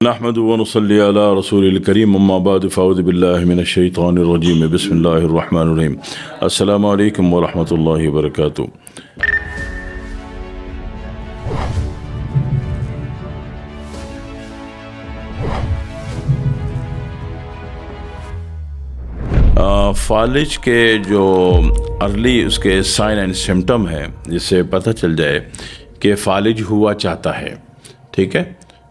نحمد ونصلي على رسول الكريم اما بعد فاعوذ بالله من الشيطان الرجيم بسم الله الرحمن الرحيم السلام عليكم ورحمة الله وبركاته. فالج کے جو ارلی اس کے سائن اینڈ سمٹم ہے جس سے پتہ چل جائے کہ فالج ہوا چاہتا ہے، ٹھیک ہے،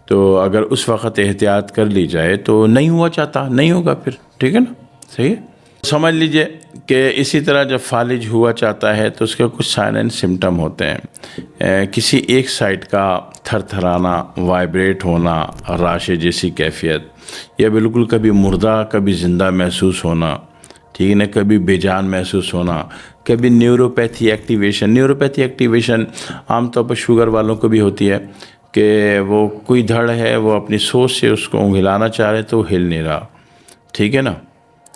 تو اگر اس وقت احتیاط کر لی جائے تو نہیں ہوا چاہتا نہیں ہوگا پھر، ٹھیک ہے نا، صحیح ہے. سمجھ لیجئے کہ اسی طرح جب فالج ہوا چاہتا ہے تو اس کے کچھ سائن اینڈ سمٹم ہوتے ہیں. کسی ایک سائڈ کا تھر تھرانا، وائبریٹ ہونا، راشے جیسی کیفیت، یا بالکل کبھی مردہ کبھی زندہ محسوس ہونا، ٹھیک ہے نا، کبھی بے جان محسوس ہونا، کبھی نیوروپیتھی ایکٹیویشن عام طور پر شوگر والوں کو بھی ہوتی ہے کہ وہ کوئی دھڑ ہے، وہ اپنی سوچ سے اس کو ہلانا چاہ رہے تو ہل نہیں رہا، ٹھیک ہے نا،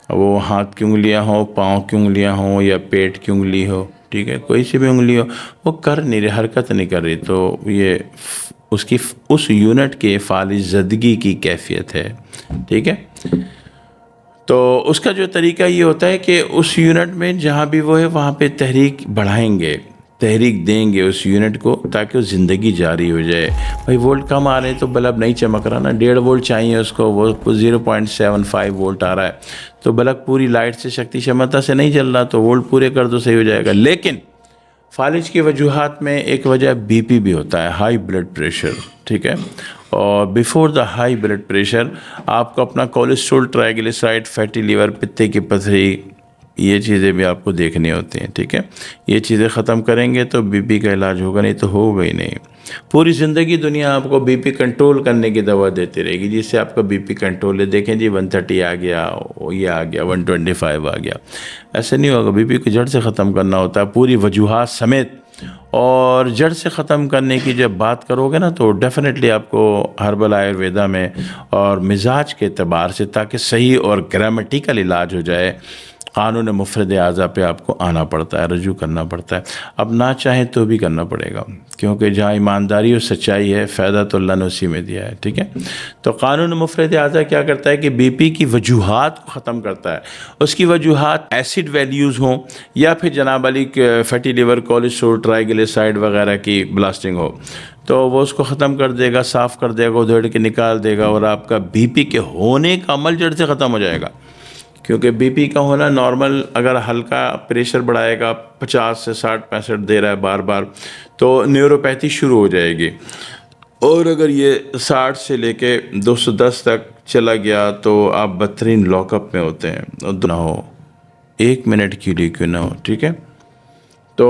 وہ ہاتھ کی انگلیاں ہوں، پاؤں کی انگلیاں ہوں، یا پیٹ کی انگلی ہو، ٹھیک ہے، کوئی سی بھی انگلی ہو، وہ کر نہیں رہی، حرکت نہیں کر رہی، تو یہ اس یونٹ کے فالج زدگی کی کیفیت ہے، ٹھیک ہے. تو اس کا جو طریقہ یہ ہوتا ہے کہ اس یونٹ میں جہاں بھی وہ ہے وہاں پہ تحریک بڑھائیں گے، تحریک دیں گے اس یونٹ کو تاکہ وہ زندگی جاری ہو جائے. بھائی وولٹ کم آ رہے ہیں تو بلب نہیں چمک رہا نا، 1.5 وولٹ چاہیے اس کو، وہ 0.75 وولٹ آ رہا ہے تو بلب پوری لائٹ سے شکتی شمتا سے نہیں چل رہا، تو وولٹ پورے کر دو صحیح ہو جائے گا. لیکن فالج کی وجوہات میں ایک وجہ بی پی بھی ہوتا ہے، ہائی بلڈ پریشر، ٹھیک ہے، اور before the high blood pressure آپ کو اپنا کولیسٹرول، ٹرائیگلیسرائڈ، فیٹی لیور، پتے کی پتھری، یہ چیزیں بھی آپ کو دیکھنی ہوتی ہیں، ٹھیک ہے. یہ چیزیں ختم کریں گے تو بی پی کا علاج ہوگا، نہیں تو ہوگا ہی نہیں. پوری زندگی دنیا آپ کو بی پی کنٹرول کرنے کی دوا دیتی رہے گی جس سے آپ کا بی پی کنٹرول ہے. دیکھیں جی 130 آ گیا، یہ آ گیا، 125 آ گیا، ایسے نہیں ہوگا. بی پی کو جڑ سے ختم کرنا ہوتا ہے پوری وجوہات سمیت. اور جڑ سے ختم کرنے کی جب بات کرو گے نا تو ڈیفینیٹلی آپ کو ہربل آیورویدا میں اور مزاج کے اعتبار سے تاکہ صحیح اور گرامیٹیکل علاج ہو جائے، قانون مفرد اعضاء پہ آپ کو آنا پڑتا ہے، رجوع کرنا پڑتا ہے. اب نہ چاہیں تو بھی کرنا پڑے گا، کیونکہ جہاں ایمانداری اور سچائی ہے فائدہ تو اللہ نے اسی میں دیا ہے، ٹھیک ہے. تو قانون مفرد اعضاء کیا کرتا ہے کہ بی پی کی وجوہات کو ختم کرتا ہے. اس کی وجوہات ایسڈ ویلیوز ہوں یا پھر جناب علی فیٹی لیور، کولیسٹرول، ٹرائیگلیسرائڈ وغیرہ کی بلاسٹنگ ہو، تو وہ اس کو ختم کر دے گا، صاف کر دے گا، ادھیڑ کے نکال دے گا، اور آپ کا بی پی کے ہونے کا عمل جڑ سے ختم ہو جائے گا. کیونکہ بی پی کا ہونا نارمل، اگر ہلکا پریشر بڑھائے گا 50 سے 60 65 دے رہا ہے بار بار تو نیوروپیتھی شروع ہو جائے گی. اور اگر یہ 60 سے لے کے 210 تک چلا گیا تو آپ بدترین لاک اپ میں ہوتے ہیں، نہ ہو 1 منٹ کے لیے کیوں نہ ہو، ٹھیک ہے. تو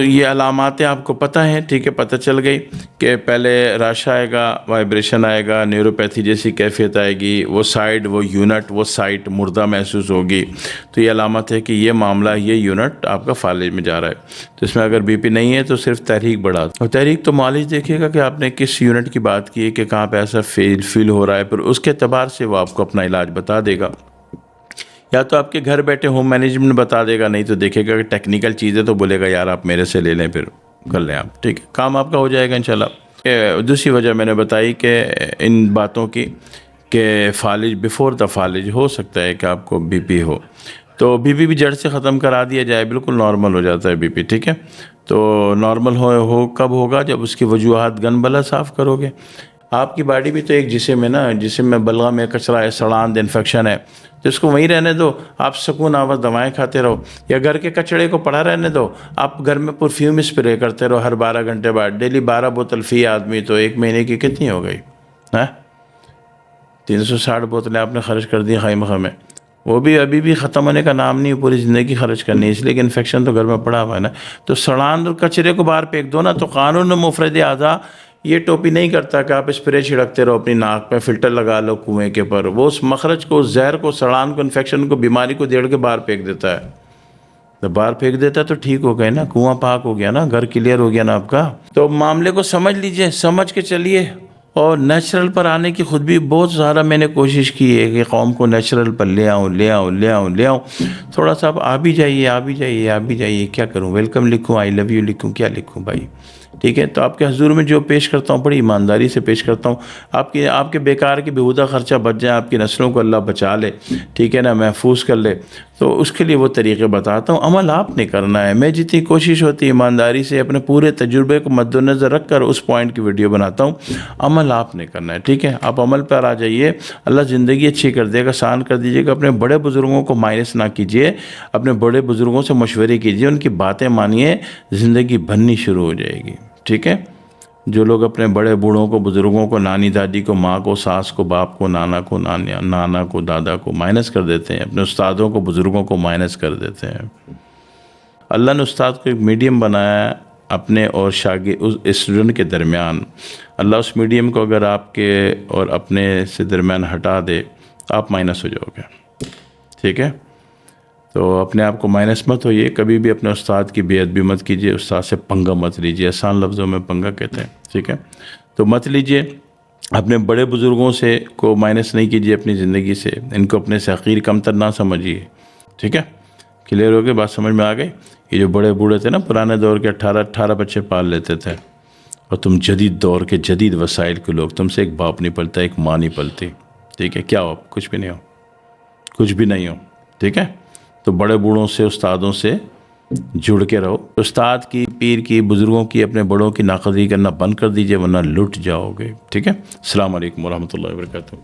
یہ علاماتیں آپ کو پتہ ہیں، ٹھیک ہے، پتہ چل گئی کہ پہلے رش آئے گا، وائبریشن آئے گا، نیوروپیتھی جیسی کیفیت آئے گی، وہ سائڈ، وہ یونٹ، وہ سائٹ مردہ محسوس ہوگی. تو یہ علامت ہے کہ یہ معاملہ، یہ یونٹ آپ کا فالج میں جا رہا ہے. تو اس میں اگر بی پی نہیں ہے تو صرف تحریک بڑھا، اور تحریک تو معالج دیکھے گا کہ آپ نے کس یونٹ کی بات کی ہے، کہ کہاں پہ ایسا فیل ہو رہا ہے، پھر اس کے اعتبار سے وہ آپ کو اپنا علاج بتا دے گا. یا تو آپ کے گھر بیٹھے ہوم مینجمنٹ بتا دے گا، نہیں تو دیکھے گا کہ ٹیکنیکل چیزیں تو بولے گا یار آپ میرے سے لے لیں، پھر کر لیں آپ، ٹھیک ہے، کام آپ کا ہو جائے گا انشاءاللہ. دوسری وجہ میں نے بتائی کہ ان باتوں کی کہ فالج، بیفور دا فالج ہو سکتا ہے کہ آپ کو بی پی ہو، تو بی پی بھی جڑ سے ختم کرا دیا جائے، بالکل نارمل ہو جاتا ہے بی پی، ٹھیک ہے. تو نارمل ہو کب ہوگا؟ جب اس کی وجوہات گن بلا صاف کرو گے. آپ کی باڈی بھی تو ایک جسم ہے نا، جسم میں بلغم میں کچرا ہے، سڑاند، انفیکشن ہے، تو اس کو وہیں رہنے دو. آپ سکون آواز دوائیں کھاتے رہو، یا گھر کے کچڑے کو پڑا رہنے دو. آپ گھر میں پرفیوم اسپرے کرتے رہو ہر 12 گھنٹے بعد، ڈیلی 12 بوتل فی آدمی، تو 1 مہینے کی کتنی ہو گئی؟ 360 بوتلیں آپ نے خرچ کر دی خواہ مخواہ میں. وہ بھی ابھی بھی ختم ہونے کا نام نہیں، پوری زندگی خرچ کرنی ہے، اس لیے کہ انفیکشن تو گھر میں پڑا ہوا ہے نا. تو سڑاند اور کچرے کو باہر پھینک دو نا. تو قانون مفرد اعضاء یہ ٹوپی نہیں کرتا کہ آپ اسپرے چھڑکتے رہو اپنی ناک پہ، فلٹر لگا لو کنویں کے پر. وہ اس مخرج کو، اس زہر کو، سڑان کو، انفیکشن کو، بیماری کو دیڑ کے باہر پھینک دیتا ہے. تو باہر پھینک دیتا ہے تو ٹھیک ہو گئے نا، کنواں پاک ہو گیا نا، گھر کلیئر ہو گیا نا آپ کا. تو معاملے کو سمجھ لیجئے، سمجھ کے چلیے. اور نیچرل پر آنے کی خود بھی بہت زیادہ میں نے کوشش کی ہے کہ قوم کو نیچرل پر لے آؤں. تھوڑا سا آپ آ بھی جائیے. کیا کروں؟ ویلکم لکھوں، آئی لو یو لکھوں، کیا لکھوں بھائی؟ ٹھیک ہے. تو آپ کے حضور میں جو پیش کرتا ہوں بڑی ایمانداری سے پیش کرتا ہوں. آپ کے بیکار کی بیہودہ خرچہ بچ جائے, آپ کی نسلوں کو اللہ بچا لے, ٹھیک ہے نا, محفوظ کر لے, تو اس کے لیے وہ طریقے بتاتا ہوں. عمل آپ نے کرنا ہے. میں جتنی کوشش ہوتی ہے ایمانداری سے اپنے پورے تجربے کو مد نظر رکھ کر اس پوائنٹ کی ویڈیو بناتا ہوں. عمل آپ نے کرنا ہے, ٹھیک ہے. آپ عمل پر آ جائیے, اللہ زندگی اچھی کر دے گا, آسان کر دیجیے گا. اپنے بڑے بزرگوں کو مائنس نہ کیجیے, اپنے بڑے بزرگوں سے مشورے کیجیے, ان کی باتیں مانیے, زندگی بننی شروع ہو جائے گی, ٹھیک ہے. جو لوگ اپنے بڑے بوڑھوں کو, بزرگوں کو, نانی دادی کو, ماں کو, ساس کو, باپ کو, نانا کو, دادا کو مائنس کر دیتے ہیں, اپنے استادوں کو, بزرگوں کو مائنس کر دیتے ہیں. اللہ نے استاد کو ایک میڈیم بنایا اپنے اور شاگرد اسٹوڈنٹ کے درمیان. اللہ اس میڈیم کو اگر آپ کے اور اپنے سے درمیان ہٹا دے, آپ مائنس ہو جاؤ گے, ٹھیک ہے. تو اپنے آپ کو مائنس مت ہوئیے, کبھی بھی اپنے استاد کی بے ادبی مت کیجیے, استاد سے پنگا مت لیجیے. آسان لفظوں میں پنگا کہتے ہیں, ٹھیک ہے. تو مت لیجیے. اپنے بڑے بزرگوں سے کو مائنس نہیں کیجیے اپنی زندگی سے, ان کو اپنے سے حقیر کمتر نہ سمجھیے, ٹھیک ہے. کلیئر ہو گئی بات, سمجھ میں آ گئی. یہ جو بڑے بوڑھے تھے نا پرانے دور کے, 18 بچے پال لیتے تھے, اور تم جدید دور کے جدید وسائل کے لوگ, تم سے ایک باپ نہیں پلتا, ایک ماں نہیں پلتی, ٹھیک ہے. کیا ہو؟ کچھ بھی نہیں ہو, کچھ بھی نہیں ہو, ٹھیک ہے. تو بڑے بوڑھوں سے, استادوں سے جڑ کے رہو. استاد کی, پیر کی, بزرگوں کی, اپنے بڑوں کی ناقدری کرنا بند کر دیجئے, ورنہ لٹ جاؤ گے, ٹھیک ہے. السلام علیکم ورحمۃ اللہ وبرکاتہ.